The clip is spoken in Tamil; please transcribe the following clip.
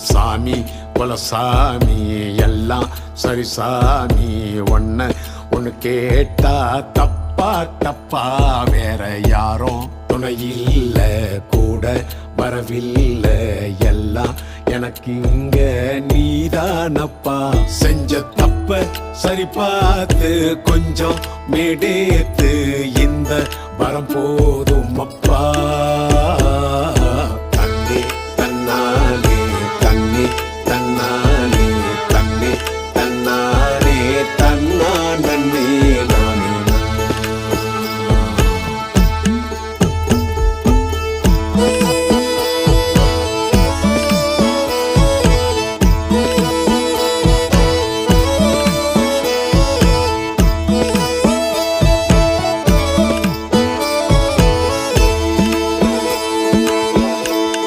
சாமி குலசாமி எல்லாம் சரி சாமி, ஒன்னு கேட்டா தப்பா தப்பா, வேற யாரும் துணையில்ல கூட வரவில்லை, எல்லாம் எனக்கு இங்க நீதானப்பா. செஞ்ச தப்ப சரி பார்த்து கொஞ்சம் மேடேத்து, இந்த வரம் போதும் அப்பா.